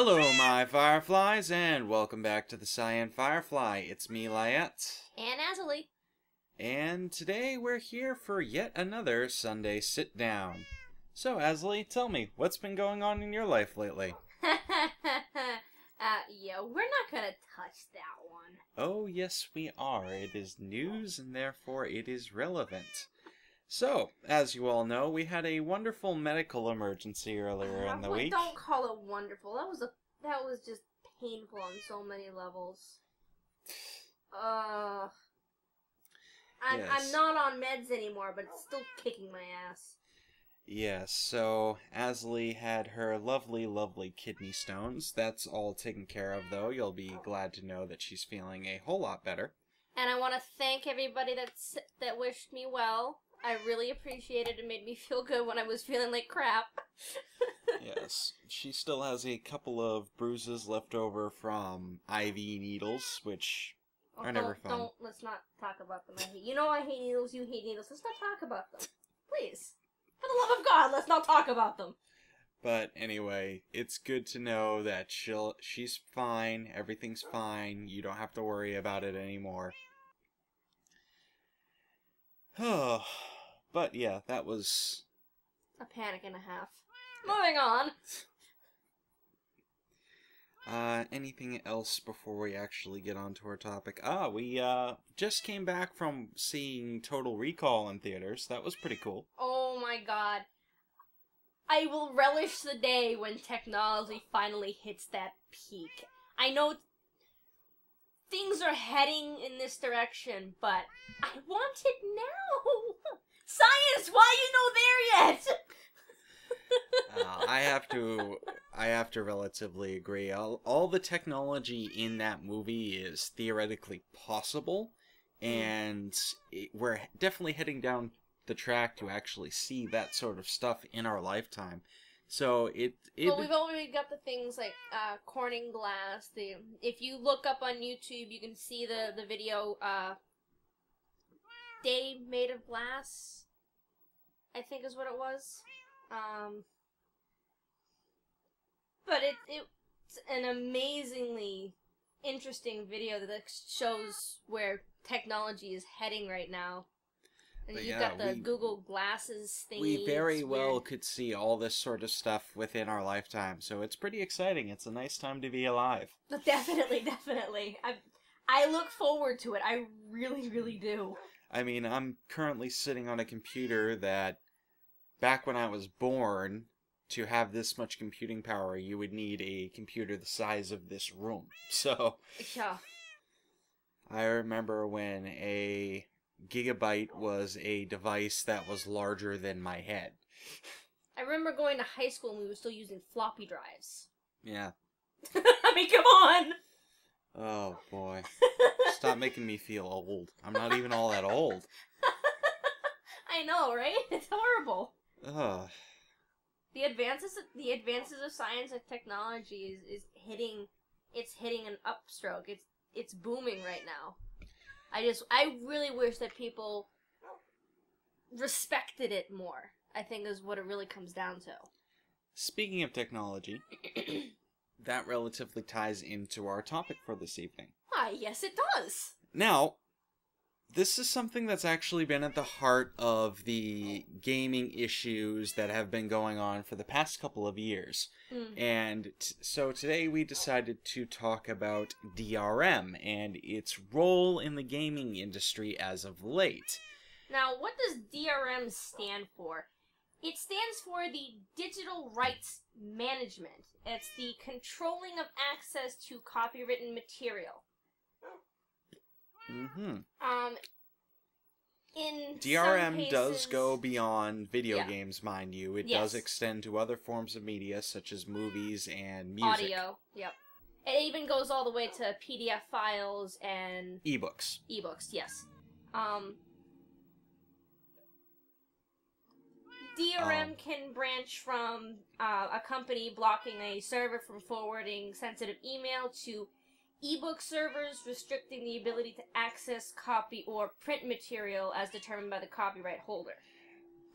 Hello, my fireflies, and welcome back to the TheCyanFirefly. It's me, Lyette. And Azalee. And today we're here for yet another Sunday Sitdown. So, Azalee, tell me, what's been going on in your life lately? Yeah, we're not gonna touch that one. Oh, yes, we are. It is news, and therefore it is relevant. So, as you all know, we had a wonderful medical emergency earlier in the week. Don't call it wonderful. That was just painful on so many levels. I'm not on meds anymore, but it's still kicking my ass. Yes, so Azalee had her lovely, lovely kidney stones. That's all taken care of, though. You'll be glad to know that she's feeling a whole lot better. And I want to thank everybody that wished me well. I really appreciated it. It made me feel good when I was feeling like crap. Yes, she still has a couple of bruises left over from IV needles, which are never fun. Let's not talk about them. I hate needles, you hate needles. Let's not talk about them. Please. For the love of God, let's not talk about them. But anyway, it's good to know that she's fine, everything's fine, you don't have to worry about it anymore. Oh, but yeah, that was a panic and a half. Moving on. Anything else before we actually get on to our topic? We just came back from seeing Total Recall in theaters. That was pretty cool. Oh my god. I will relish the day when technology finally hits that peak. I know things are heading in this direction, but I want it now. Science, why you no there yet? I have to relatively agree. All the technology in that movie is theoretically possible, and we're definitely heading down the track to actually see that sort of stuff in our lifetime. So well, we've already got the things like Corning glass. If you look up on YouTube, you can see the video. Day made of glass, I think is what it was. But it's an amazingly interesting video that shows where technology is heading right now. And you've got the Google Glasses thingy. We very well could see all this sort of stuff within our lifetime, so it's pretty exciting. It's a nice time to be alive. Definitely, definitely. I look forward to it. I really, really do. I mean, I'm currently sitting on a computer that, back when I was born, to have this much computing power, you would need a computer the size of this room. So, yeah. I remember when a gigabyte was a device that was larger than my head. I remember going to high school and we were still using floppy drives. Yeah. I mean, come on! Oh, boy. Stop making me feel old. I'm not even all that old. I know, right? It's horrible. Ugh. The advances of science and technology is hitting an upstroke. It's booming right now. I really wish that people respected it more, I think is what it really comes down to. Speaking of technology, that relatively ties into our topic for this evening. Why, yes it does. Now, this is something that's actually been at the heart of the gaming issues that have been going on for the past couple of years. And so today we decided to talk about DRM and its role in the gaming industry as of late. Now, what does DRM stand for? It stands for the Digital Rights Management. It's the controlling of access to copywritten material. In DRM does go beyond video games, mind you. It does extend to other forms of media, such as movies and music. Audio, yep. It even goes all the way to PDF files and... ebooks. Ebooks, yes. DRM can branch from a company blocking a server from forwarding sensitive email to ebook servers restricting the ability to access, copy, or print material as determined by the copyright holder.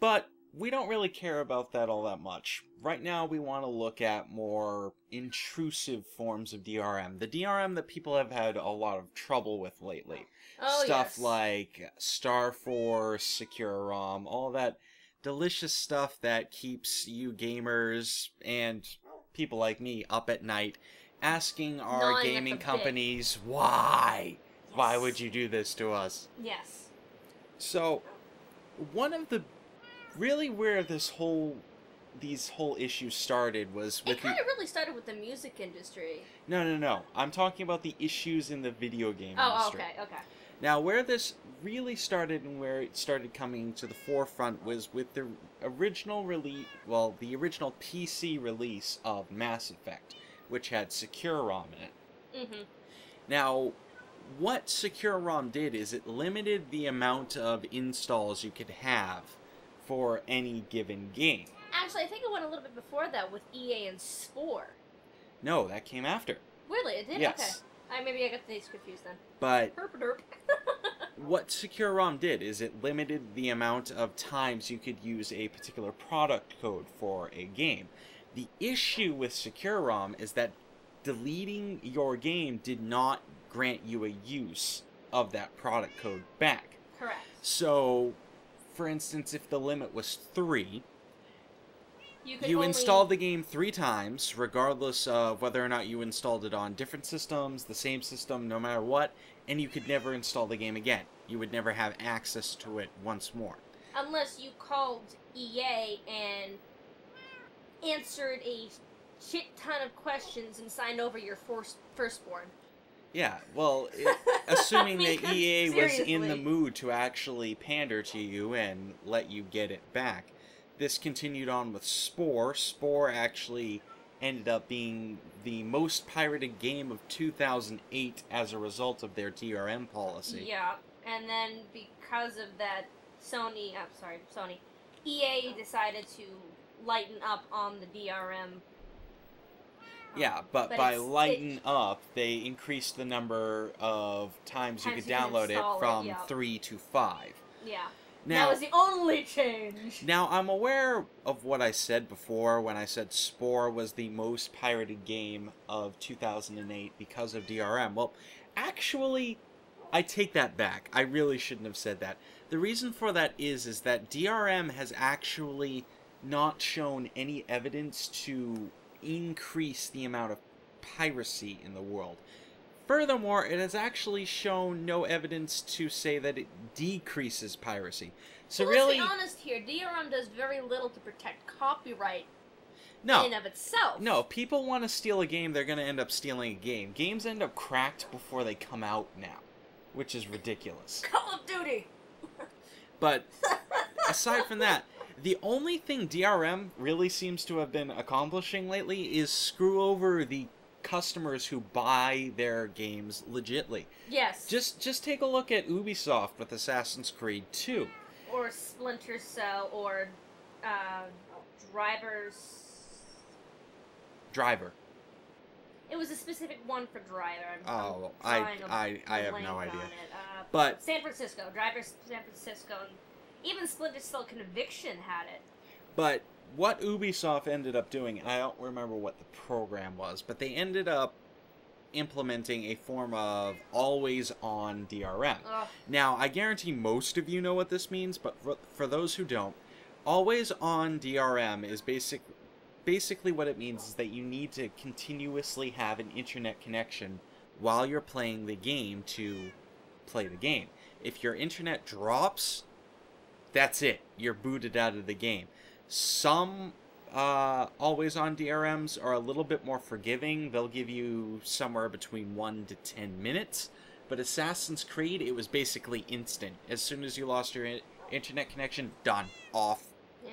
But we don't really care about that all that much. Right now, we want to look at more intrusive forms of DRM. The DRM that people have had a lot of trouble with lately. Oh, Stuff yes. like Starforce, Secure ROM, all that delicious stuff that keeps you gamers and people like me up at night asking our Gnawing at gaming the companies, why? Yes. Why would you do this to us? Yes. So, one of the really where these whole issues started was with It kind of really started with the music industry. No. I'm talking about the issues in the video game Oh, industry. okay. Now, where this really started and where it started coming to the forefront was with the original the original PC release of Mass Effect, which had Secure ROM in it. Mm-hmm. Now, what Secure ROM did is it limited the amount of installs you could have for any given game. Actually, I think it went a little bit before that with EA and Spore. No, that came after. Really? It did? Yes. Okay. Maybe I got these confused then. But Derp. what Secure ROM did is it limited the amount of times you could use a particular product code for a game. The issue with Secure ROM is that deleting your game did not grant you a use of that product code back. Correct. So, for instance, if the limit was 3, You installed the game 3 times, regardless of whether or not you installed it on different systems, the same system, no matter what, and you could never install the game again. You would never have access to it once more. Unless you called EA and answered a shit ton of questions and signed over your firstborn. Yeah, well, assuming that EA was in the seriously. mood to actually pander to you and let you get it back. This continued on with Spore. Spore actually ended up being the most pirated game of 2008 as a result of their DRM policy. Yeah, and then because of that, EA decided to lighten up on the DRM. Yeah, but But by it's- lighten up, they increased the number of times you could download it install it, from yeah. 3 to 5. Yeah. Now, That was the only change. Now, I'm aware of what I said before when I said Spore was the most pirated game of 2008 because of DRM. Well, actually, I take that back. I really shouldn't have said that. The reason for that is that DRM has actually not shown any evidence to increase the amount of piracy in the world. Furthermore, it has actually shown no evidence to say that it decreases piracy. So Well, really, let's be honest here. DRM does very little to protect copyright no. in and of itself. No, people want to steal a game, they're going to end up stealing a game. Games end up cracked before they come out now, which is ridiculous. Call of Duty. But aside from that, the only thing DRM really seems to have been accomplishing lately is screw over the customers who buy their games legitly. Yes. Just take a look at Ubisoft with Assassin's Creed 2. Or Splinter Cell, or Driver. It was a specific one for Driver. Oh, I'm I drawing a have blank no on idea. it. But San Francisco. Driver San Francisco. And even Splinter Cell Conviction had it. But what Ubisoft ended up doing, I don't remember what the program was, but they ended up implementing a form of always-on DRM. Ugh. Now, I guarantee most of you know what this means, but for those who don't, always-on DRM is basically what it means is that you need to continuously have an internet connection while you're playing the game to play the game. If your internet drops, that's it. You're booted out of the game. Some always-on DRMs are a little bit more forgiving. They'll give you somewhere between 1 to 10 minutes. But Assassin's Creed, it was basically instant. As soon as you lost your internet connection, done. Off. Yeah.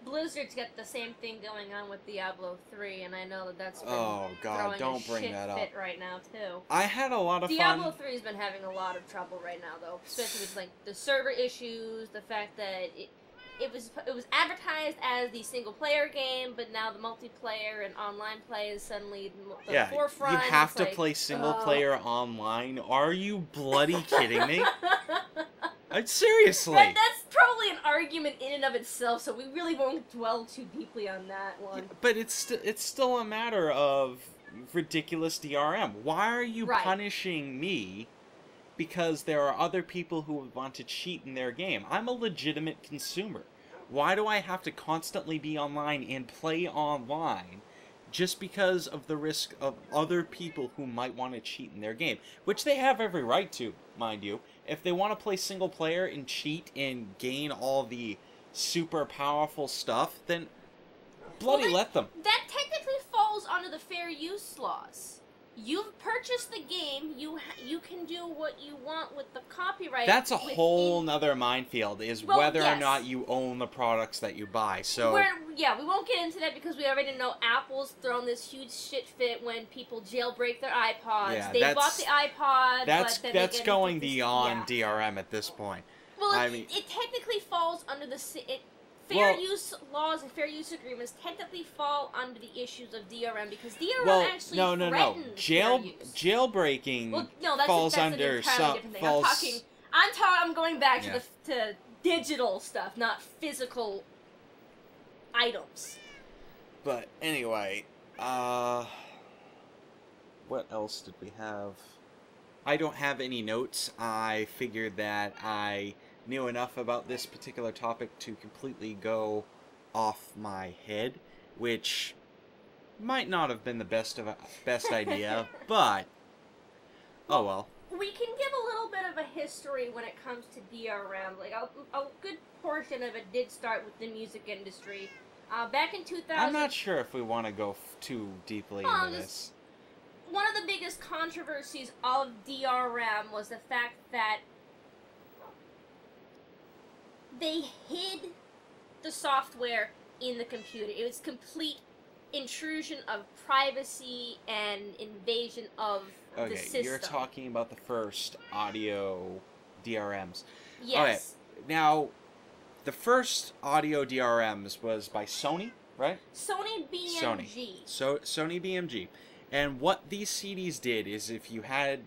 Blizzard's got the same thing going on with Diablo 3, and I know that that's been Oh, God, throwing don't a bring shit that up. fit right now, too. I had a lot of Diablo fun. 3's been having a lot of trouble right now, though. Especially with, like, the server issues, the fact that it was advertised as the single-player game, but now the multiplayer and online play is suddenly the forefront. You have It's to like, play single-player online. Are you bloody kidding me? Seriously. That's probably an argument in and of itself, so we really won't dwell too deeply on that one. Yeah, but it's still a matter of ridiculous DRM. Why are you punishing me because there are other people who want to cheat in their game? I'm a legitimate consumer. Why do I have to constantly be online and play online just because of the risk of other people who might want to cheat in their game? Which they have every right to, mind you. If they want to play single player and cheat and gain all the super powerful stuff, then bloody let them. That technically falls under the fair use laws. You've purchased the game, you can do what you want with the copyright. That's a whole nother minefield, is whether or not you own the products that you buy. So we won't get into that because we already know Apple's thrown this huge shit fit when people jailbreak their iPods. Yeah, they bought the iPod, that's going beyond DRM at this point. Well, I mean, it technically falls under the fair use laws and fair use agreements technically fall under the issues of DRM because DRM actually threatens fair use. Jailbreaking falls under some. I'm going back to to digital stuff, not physical items. But anyway, what else did we have? I don't have any notes. I figured that I knew enough about this particular topic to completely go off my head, which might not have been the best idea, but oh well. We can give a little bit of a history when it comes to DRM. Like a good portion of it did start with the music industry. Back in 2000. I'm not sure if we want to go too deeply into this. One of the biggest controversies of DRM was the fact that they hid the software in the computer. It was complete intrusion of privacy and invasion of the system. Okay, you're talking about the first audio DRMs. Yes. Okay, now, the first audio DRMs was by Sony, right? Sony BMG. Sony BMG. And what these CDs did is if you had...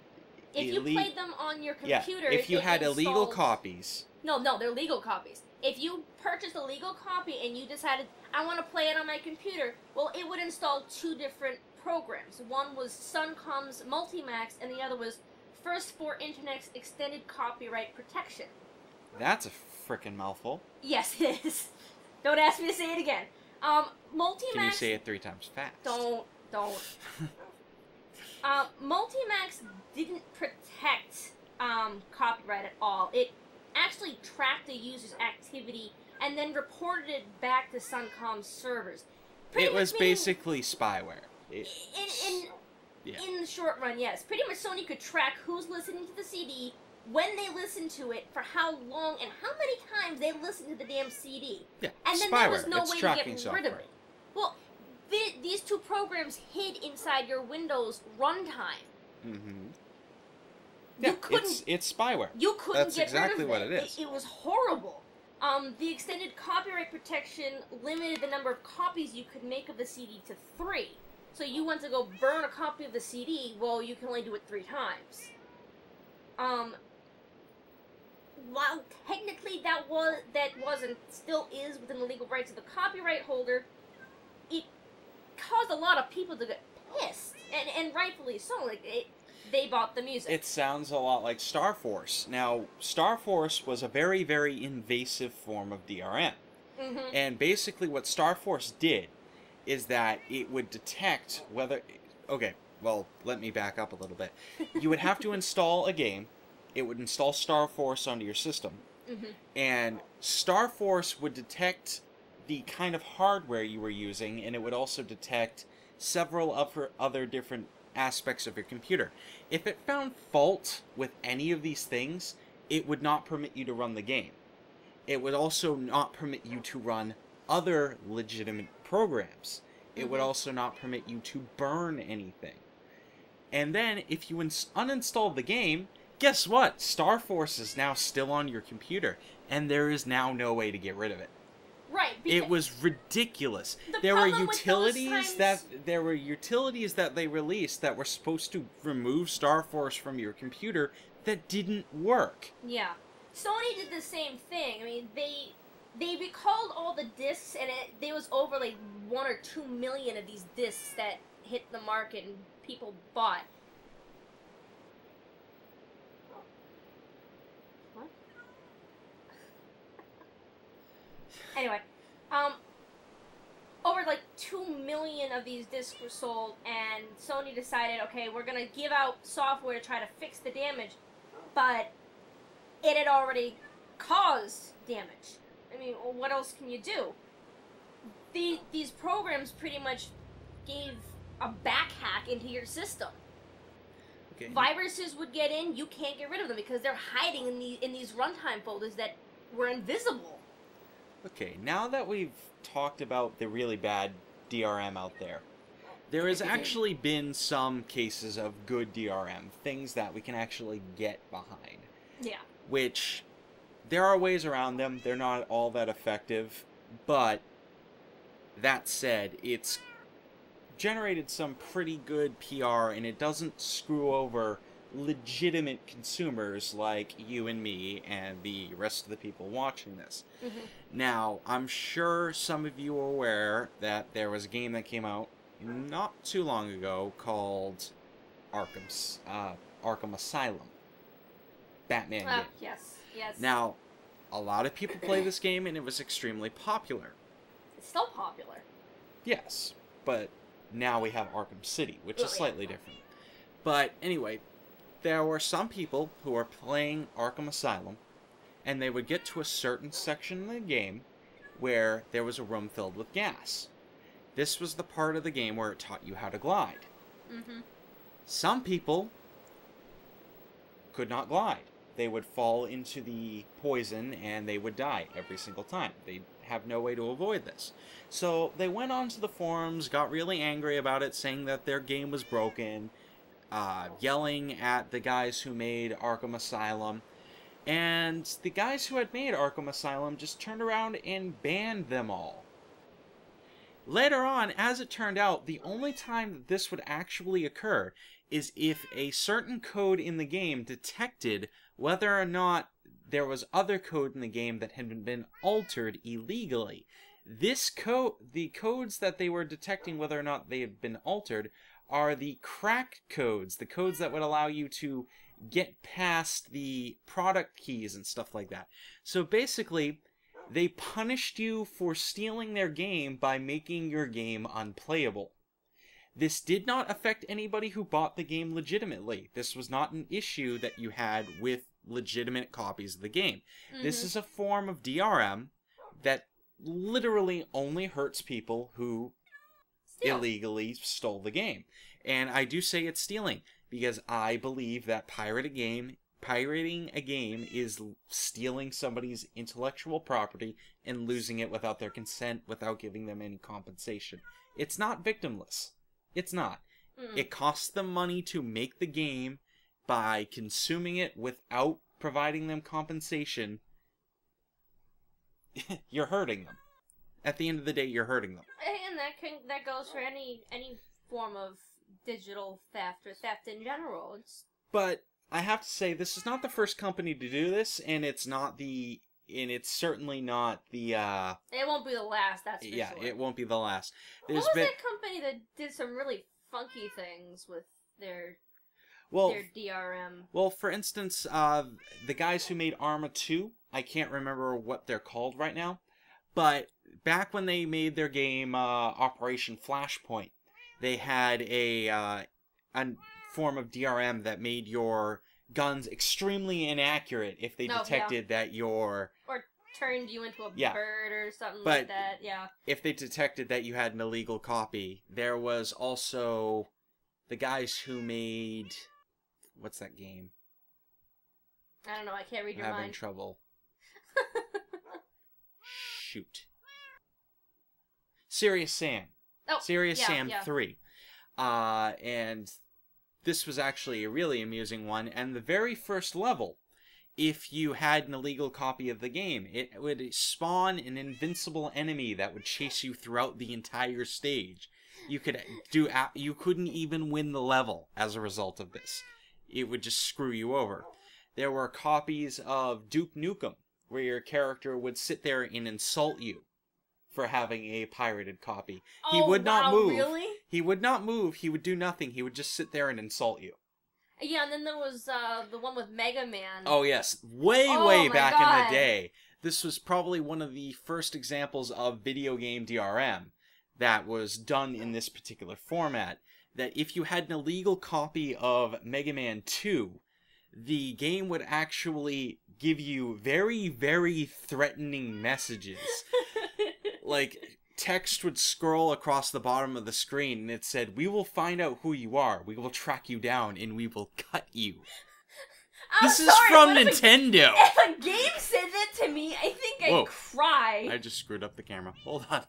If you played them on your computer... if you had illegal copies... No, they're legal copies. If you purchased a legal copy and you decided, I want to play it on my computer, well, it would install two different programs. One was Suncom's Multimax, and the other was First for Internet's Extended Copyright Protection. That's a frickin' mouthful. Yes, it is. Don't ask me to say it again. Multimax... Can you say it 3 times fast? Don't. Multimax didn't protect copyright at all. It actually tracked the user's activity and then reported it back to Suncom's servers. It was basically spyware. In the short run, yes. Pretty much Sony could track who's listening to the CD, when they listened to it, for how long, and how many times they listened to the damn CD. Yeah, and then spyware. there was no way to get software. rid of it. Well, these two programs hid inside your Windows runtime. Mm-hmm. Yeah, it's spyware. You couldn't That's get exactly rid of what it is. It was horrible. The extended copyright protection limited the number of copies you could make of the CD to 3. So you want to go burn a copy of the CD, well, you can only do it 3 times. While technically that was and still is within the legal rights of the copyright holder, it caused a lot of people to get pissed, and rightfully so. Like they bought the music. It sounds a lot like Star Force. Now, Star Force was a very, very invasive form of DRM. Mm-hmm. And basically what Star Force did is that it would detect whether... Okay, well, let me back up a little bit. You would have to install a game. It would install Star Force onto your system. Mm-hmm. And Star Force would detect the kind of hardware you were using, and it would also detect several other different aspects of your computer. If it found fault with any of these things, it would not permit you to run the game. It would also not permit you to run other legitimate programs. It would also not permit you to burn anything. And then, if you uninstall the game, guess what? Star Force is now still on your computer, and there is now no way to get rid of it. Right. It was ridiculous. There were utilities that they released that were supposed to remove Star Force from your computer that didn't work. Yeah. Sony did the same thing. I mean, they recalled all the discs, and there was over like 1 or 2 million of these discs that hit the market and people bought. What? Anyway, over like 2 million of these discs were sold, and Sony decided, okay, we're gonna give out software to try to fix the damage, but it had already caused damage. I mean, well, what else can you do? These programs pretty much gave a back hack into your system. Okay. Viruses would get in, you can't get rid of them because they're hiding in these runtime folders that were invisible. Okay, now that we've talked about the really bad DRM out there, there has actually been some cases of good DRM, things that we can actually get behind. Yeah. Which, there are ways around them, they're not all that effective, but that said, it's generated some pretty good PR, and it doesn't screw over legitimate consumers like you and me and the rest of the people watching this. Mm-hmm. Now, I'm sure some of you are aware that there was a game that came out not too long ago called Arkham Asylum. Batman game. Yes. Now, a lot of people play this game, and it was extremely popular. It's still popular. Yes, but now we have Arkham City, which is slightly different. But anyway, there were some people who were playing Arkham Asylum, and they would get to a certain section of the game where there was a room filled with gas. This was the part of the game where it taught you how to glide. Mm-hmm. Some people could not glide. They would fall into the poison and they would die every single time. They have no way to avoid this. So they went onto the forums, got really angry about it, saying that their game was broken, yelling at the guys who made Arkham Asylum. And the guys who had made Arkham Asylum just turned around and banned them all. Later on, as it turned out, the only time that this would actually occur is if a certain code in the game detected whether or not there was other code in the game that had been altered illegally. This code, the codes that they were detecting whether or not they had been altered, are the cracked codes, the codes that would allow you to get past the product keys and stuff like that. So basically, they punished you for stealing their game by making your game unplayable. This did not affect anybody who bought the game legitimately. This was not an issue that you had with legitimate copies of the game. Mm-hmm. This is a form of DRM that literally only hurts people who illegally stole the game. And I do say it's stealing, because I believe that pirating a game is stealing somebody's intellectual property and losing it without their consent, without giving them any compensation. It's not victimless. It's not. It costs them money to make the game by consuming it without providing them compensation. You're hurting them. At the end of the day, you're hurting them. And that goes for any form of digital theft or theft in general. But I have to say, this is not the first company to do this, and it's certainly not the, It won't be the last, that's for sure. Yeah, it won't be the last. What was that company that did some really funky things with their DRM? Well, for instance, the guys who made Arma 2, I can't remember what they're called right now, but back when they made their game Operation Flashpoint, they had a form of DRM that made your guns extremely inaccurate if they detected that you're... Or turned you into a bird or something like that, yeah. If they detected that you had an illegal copy, there was also the guys who made... What's that game? I don't know, I can't read your mind. I'm having trouble. Shoot. Serious Sam. Oh, Serious Sam 3. And this was actually a really amusing one, and the very first level, if you had an illegal copy of the game, it would spawn an invincible enemy that would chase you throughout the entire stage. You couldn't even win the level as a result of this. It would just screw you over. There were copies of Duke Nukem where your character would sit there and insult you for having a pirated copy. He would not move. Really? He would not move. He would do nothing. He would just sit there and insult you. Yeah, and then there was the one with Mega Man. Oh, yes. Way back in the day. This was probably one of the first examples of video game DRM that was done in this particular format. That if you had an illegal copy of Mega Man 2, the game would actually give you very, very threatening messages. Like, text would scroll across the bottom of the screen, and it said, "We will find out who you are, we will track you down, and we will cut you." This is from Nintendo! If a game said that to me, I think I'd cry. I just screwed up the camera. Hold on.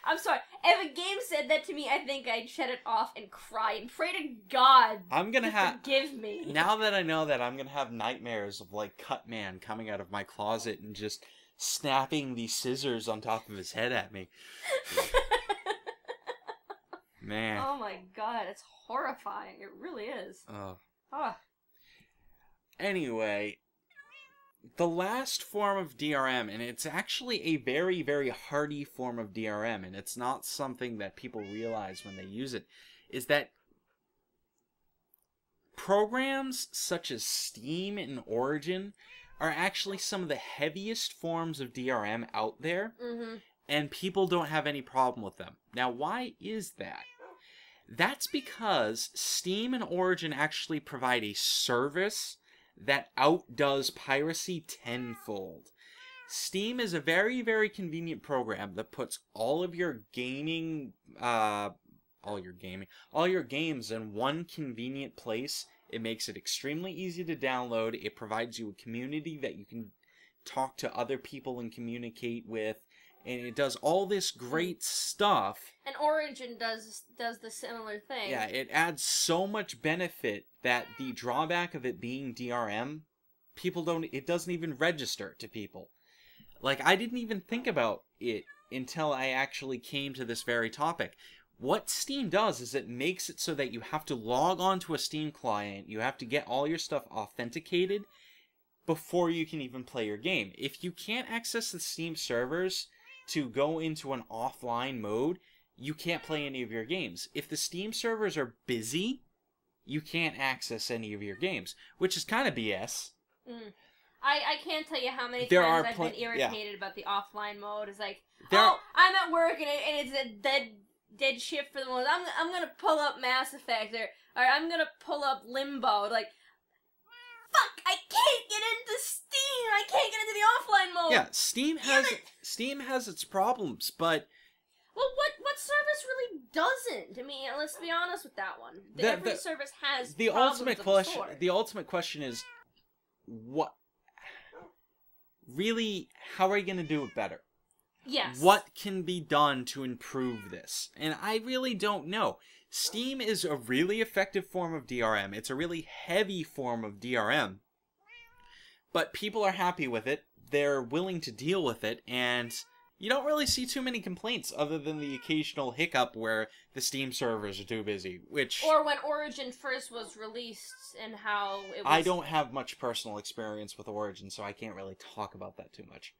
I'm sorry. If a game said that to me, I think I'd shut it off and cry and pray to God forgive me. Now that I know that, I'm gonna have nightmares of, like, Cutman coming out of my closet and just snapping the scissors on top of his head at me. Man. Oh my God, it's horrifying. It really is. Oh. Anyway, the last form of DRM, and it's actually a very, very hardy form of DRM, and it's not something that people realize when they use it, is that programs such as Steam and Origin are actually some of the heaviest forms of DRM out there, and people don't have any problem with them. Now, why is that? That's because Steam and Origin actually provide a service that outdoes piracy tenfold. Steam is a very, very convenient program that puts all of your gaming, all your games in one convenient place. It makes it extremely easy to download. It provides you a community that you can talk to other people and communicate with. And it does all this great stuff. And Origin does the similar thing. Yeah, it adds so much benefit that the drawback of it being DRM, it doesn't even register to people. Like, I didn't even think about it until I actually came to this very topic. What Steam does is it makes it so that you have to log on to a Steam client, you have to get all your stuff authenticated before you can even play your game. If you can't access the Steam servers to go into an offline mode, you can't play any of your games. If the Steam servers are busy, you can't access any of your games, which is kind of BS. I can't tell you how many times I've been irritated about the offline mode. It's like, I'm at work and it's a dead shift for the moment. I'm gonna pull up Mass Effect or I'm gonna pull up Limbo. Like, fuck! I can't get into Steam. I can't get into the offline mode. Yeah, Steam has its problems, but well, what service really doesn't? I mean, let's be honest with that one. Every service has the problems ultimate question. The ultimate question is, what? Really, how are you going to do it better? Yes. What can be done to improve this? And I really don't know. Steam is a really effective form of DRM. It's a really heavy form of DRM. But people are happy with it. They're willing to deal with it. And you don't really see too many complaints other than the occasional hiccup where the Steam servers are too busy. Or when Origin first was released and how it was... I don't have much personal experience with Origin, so I can't really talk about that too much.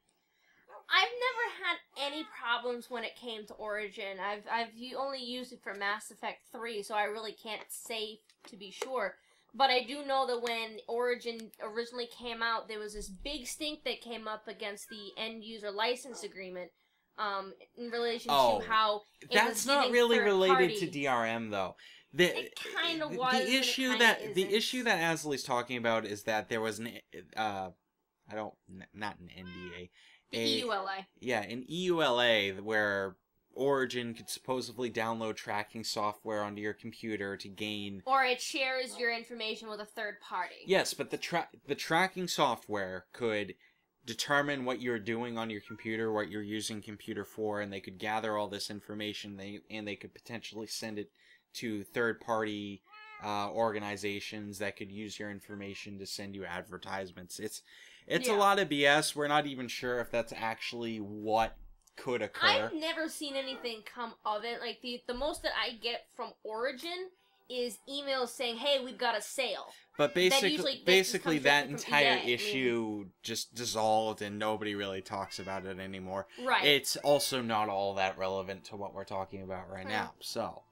I've never had any problems when it came to Origin. I've only used it for Mass Effect 3, so I really can't say to be sure. But I do know that when Origin originally came out, there was this big stink that came up against the end-user license agreement in relation to how it that's not really related to DRM, though. It kind of was. The issue that Asley's talking about is that there was not an NDA. EULA. Yeah, an EULA where Origin could supposedly download tracking software onto your computer to gain... Or it shares your information with a third party. Yes, but the tracking software could determine what you're doing on your computer, what you're using computer for, and they could gather all this information, and they could potentially send it to third-party organizations that could use your information to send you advertisements. It's a lot of BS. We're not even sure if that's actually what could occur. I've never seen anything come of it. Like, the most that I get from Origin is emails saying, "Hey, we've got a sale." But basically that entire EA. issue just dissolved and nobody really talks about it anymore. Right. It's also not all that relevant to what we're talking about right now. So,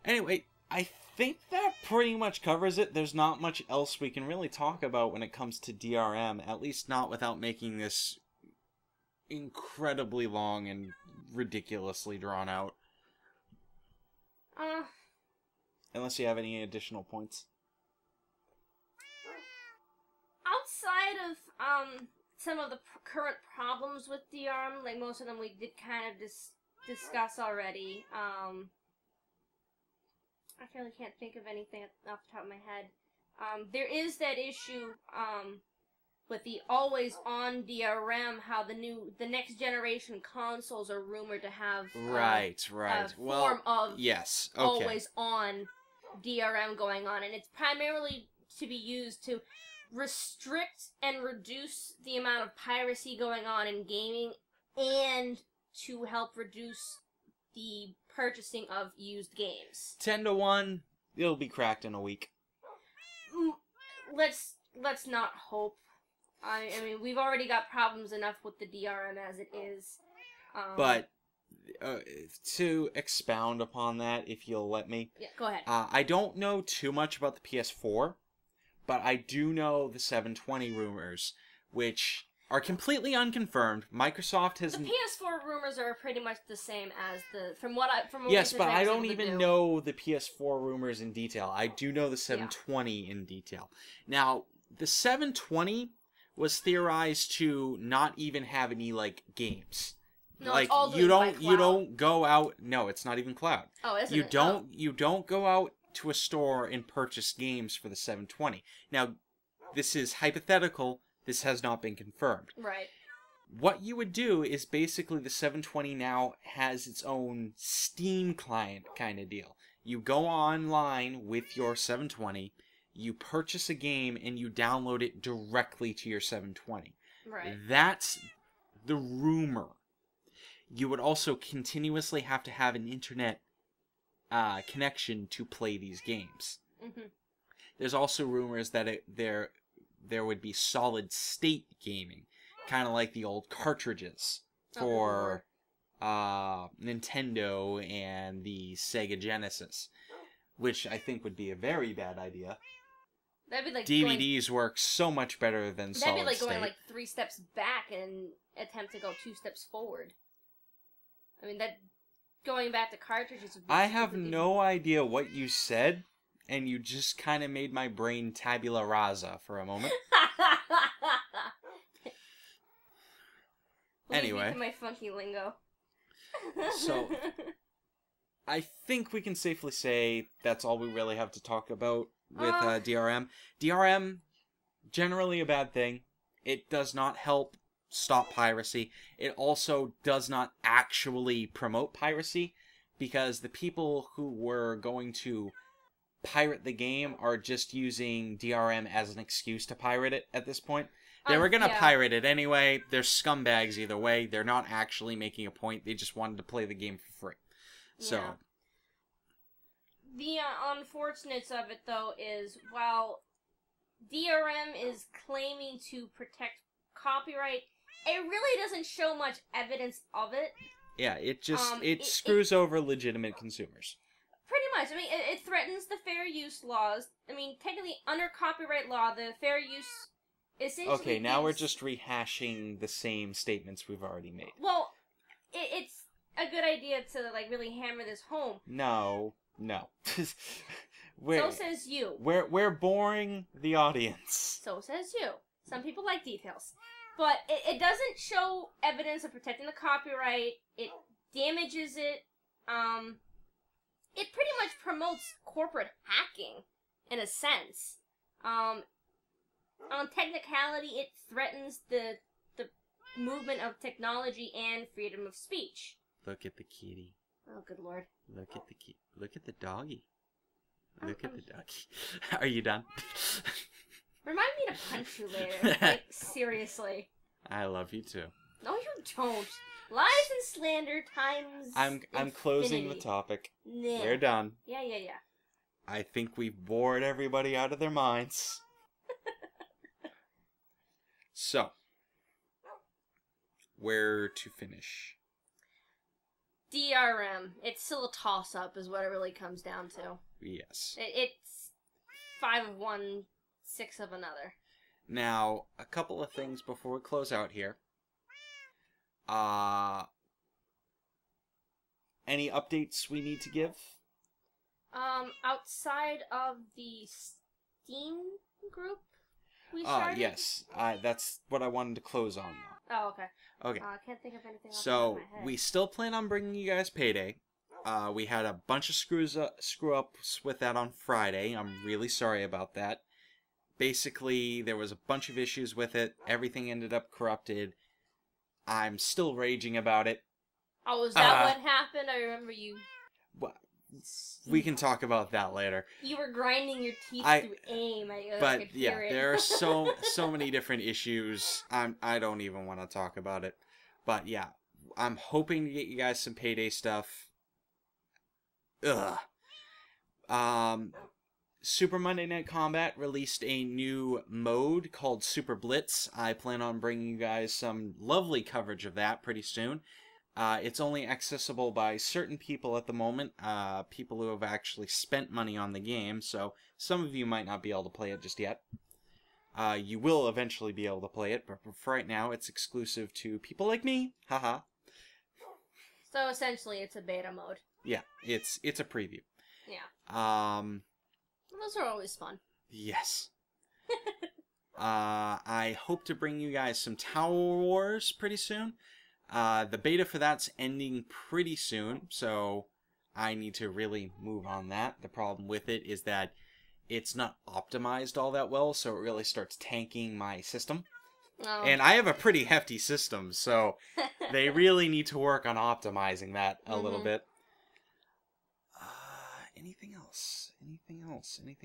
anyway, I think that pretty much covers it. There's not much else we can really talk about when it comes to DRM, at least not without making this incredibly long and ridiculously drawn out. Unless you have any additional points. Outside of some of the current problems with DRM, like most of them we did kind of discuss already. I really can't think of anything off the top of my head. There is that issue with the always-on DRM, how the next generation consoles are rumored to have right. a form of always-on DRM going on, and it's primarily to be used to restrict and reduce the amount of piracy going on in gaming, and to help reduce the purchasing of used games. 10-1, it'll be cracked in a week. Let's not hope. I mean, we've already got problems enough with the DRM as it is. But to expound upon that, if you'll let me. Yeah, go ahead. I don't know too much about the PS4, but I do know the 720 rumors, which are completely unconfirmed. Microsoft has... The PS4 rumors are pretty much the same as from what yes, but I don't even know the PS4 rumors in detail. I do know the 720 in detail. Now, the 720 was theorized to not even have any, like, games. No, like, it's all you you don't go out... No, it's not even cloud. Oh, isn't you it? don't You don't go out to a store and purchase games for the 720. Now, this is hypothetical. This has not been confirmed. Right. What you would do is basically the 720 now has its own Steam client kind of deal. You go online with your 720, you purchase a game, and you download it directly to your 720. Right. That's the rumor. You would also continuously have to have an internet connection to play these games. Mm-hmm. There's also rumors that there would be solid state gaming, kind of like the old cartridges for Nintendo and the Sega Genesis, which I think would be a very bad idea. That'd be like DVDs work so much better than solid state. That'd be like going like 3 steps back and attempt to go 2 steps forward. I mean, that going back to cartridges would be... I have no idea what you said, and you just kind of made my brain tabula rasa for a moment. Anyway. Leave me to my funky lingo. So, I think we can safely say that's all we really have to talk about with DRM. DRM, generally a bad thing. It does not help stop piracy. It also does not actually promote piracy, because the people who were going to pirate the game are just using DRM as an excuse to pirate it at this point. They were going to pirate it anyway. They're scumbags either way. They're not actually making a point. They just wanted to play the game for free. So, the unfortunates of it, though, is while DRM is claiming to protect copyright, it really doesn't show much evidence of it. Yeah, it just it screws over legitimate consumers. Pretty much. I mean, it threatens the fair use laws. I mean, technically, under copyright law, the fair use essentially... Okay, now we're just rehashing the same statements we've already made. Well, it's a good idea to, like, really hammer this home. No. So says you. We're boring the audience. So says you. Some people like details. But it doesn't show evidence of protecting the copyright. It damages it. It pretty much promotes corporate hacking, in a sense. On technicality, it threatens the movement of technology and freedom of speech. Look at the kitty. Oh, good lord. Look at the doggy. Look at the doggy. Are you done? Remind me to punch you later. Like, seriously. I love you too. No, you don't. Lies and slander times I'm closing the topic. Nah. We're done. Yeah. I think we've bored everybody out of their minds. So, where to finish? DRM. It's still a toss-up is what it really comes down to. Yes. It's 5 of one, 6 of another. Now, a couple of things before we close out here. Any updates we need to give? Outside of the Steam group we started? Yes. That's what I wanted to close on, though. Oh, okay. Okay. I can't think of anything else. So, we still plan on bringing you guys Payday. We had a bunch of screw-ups with that on Friday. I'm really sorry about that. Basically, there was a bunch of issues with it. Everything ended up corrupted. I'm still raging about it. Oh, is that what happened? I remember you... We can talk about that later. You were grinding your teeth through aim. I could hear it. There are so many different issues. I don't even want to talk about it. But yeah, I'm hoping to get you guys some Payday stuff. Ugh. Super Monday Night Combat released a new mode called Super Blitz. I plan on bringing you guys some lovely coverage of that pretty soon. It's only accessible by certain people at the moment, people who have actually spent money on the game, so some of you might not be able to play it just yet. You will eventually be able to play it, but for right now it's exclusive to people like me. Haha. So essentially it's a beta mode. Yeah, it's a preview. Yeah. Those are always fun. Yes. I hope to bring you guys some Tower Wars pretty soon. The beta for that's ending pretty soon, so I need to really move on that. The problem with it is that it's not optimized all that well, so it really starts tanking my system. Oh. And I have a pretty hefty system, so they really need to work on optimizing that a little bit. Anything else? Anything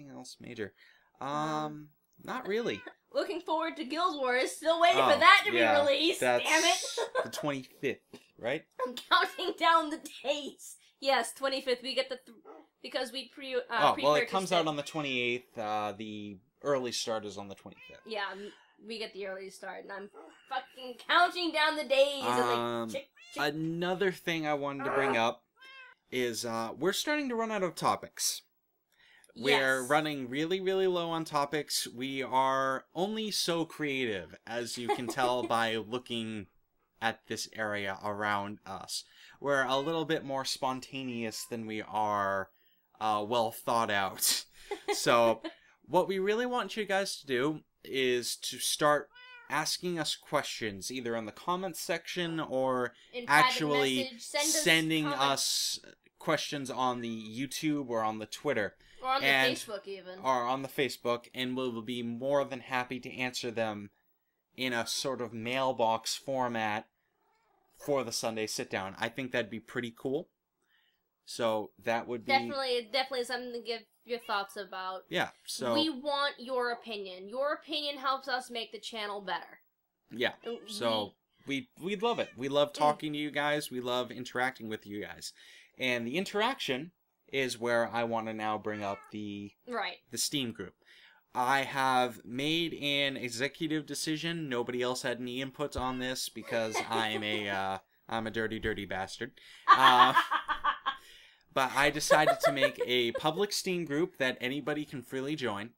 else major? Not really. Looking forward to Guild Wars. Still waiting for that to be released. Damn it! The 25th, right? I'm counting down the days. Yes, 25th. We get because we well, it comes out on the 28th. The early start is on the 25th. Yeah, we get the early start, and I'm fucking counting down the days. And another thing I wanted to bring up is we're starting to run out of topics. We're running really, really low on topics. We are only so creative, as you can tell by looking at this area around us. We're a little bit more spontaneous than we are well thought out. So, what we really want you guys to do is to start asking us questions, either in the comments section or actually sending us questions on the YouTube or on the Twitter. Or on the Facebook, even. Or on the Facebook, and we'll be more than happy to answer them in a sort of mailbox format for the Sunday Sitdown. I think that'd be pretty cool. So that would be... Definitely something to give your thoughts about. Yeah, so... We want your opinion. Your opinion helps us make the channel better. Yeah, so we'd love it. We love talking to you guys. We love interacting with you guys. And the interaction is where I want to now bring up the Steam group. I have made an executive decision. Nobody else had any input on this because I'm a dirty, dirty bastard. But I decided to make a public Steam group that anybody can freely join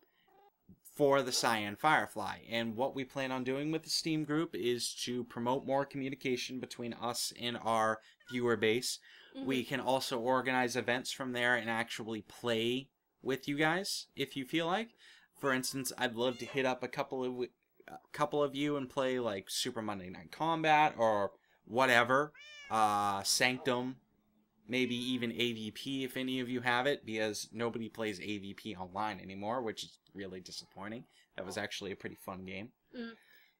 for the TheCyanFirefly. And what we plan on doing with the Steam group is to promote more communication between us and our viewer base. We can also organize events from there and actually play with you guys if you feel like. For instance, I'd love to hit up a couple of you and play like Super Monday Night Combat or whatever, Sanctum, maybe even AVP if any of you have it, because nobody plays AVP online anymore, which is really disappointing. That was actually a pretty fun game.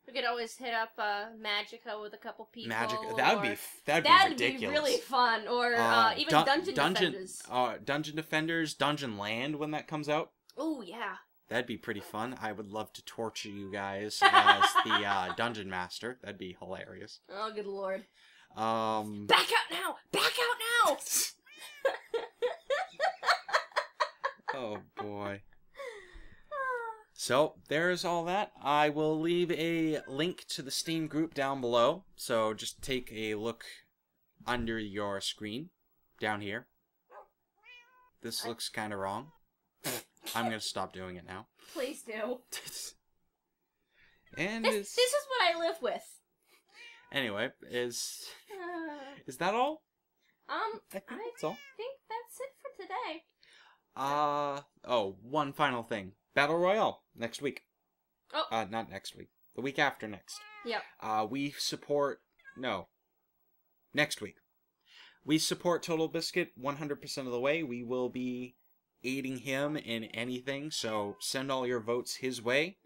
We could always hit up Magica with a couple people. That'd be ridiculous. That'd be really fun. Or even Dungeon Defenders. Dungeon Defenders, Dungeon Land when that comes out. Oh, yeah. That'd be pretty fun. I would love to torture you guys as the Dungeon Master. That'd be hilarious. Oh, good lord. Back out now! Back out now! Oh, boy. So, there's all that. I will leave a link to the Steam group down below. So, just take a look under your screen. Down here. This looks kind of wrong. I'm going to stop doing it now. Please do. And this is what I live with. Anyway, is that all? I think that's all. think that's it for today. Oh, one final thing. Battle Royale next week. Oh. Not next week. The week after next. Yep. We support next week. We support Total Biscuit 100% of the way. We will be aiding him in anything, so send all your votes his way.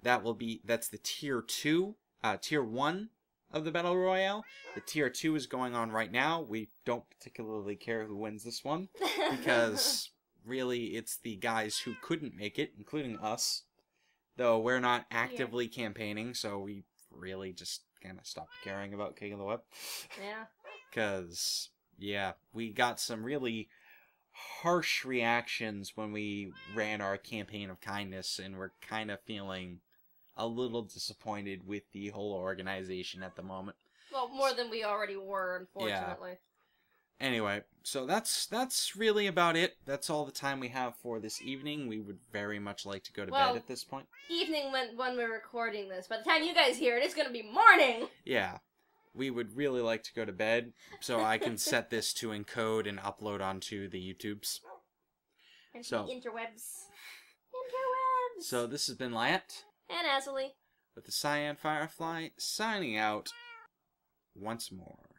That's the tier 2, tier 1 of the Battle Royale. The tier 2 is going on right now. We don't particularly care who wins this one, because really it's the guys who couldn't make it, including us. Though we're not actively campaigning, so we really just kind of stopped caring about King of the Web. Yeah. Because, yeah, we got some really harsh reactions when we ran our campaign of kindness, and we're kind of feeling a little disappointed with the whole organization at the moment. Well, more than we already were, unfortunately. Yeah. Anyway, so that's really about it. That's all the time we have for this evening. We would very much like to go to bed at this point. Evening when we're recording this. By the time you guys hear it, it's going to be morning! Yeah. We would really like to go to bed, so I can set this to encode and upload onto the YouTubes. And So, the interwebs. Interwebs! So this has been Lyat. And Azuli. With the TheCyanFirefly, signing out once more.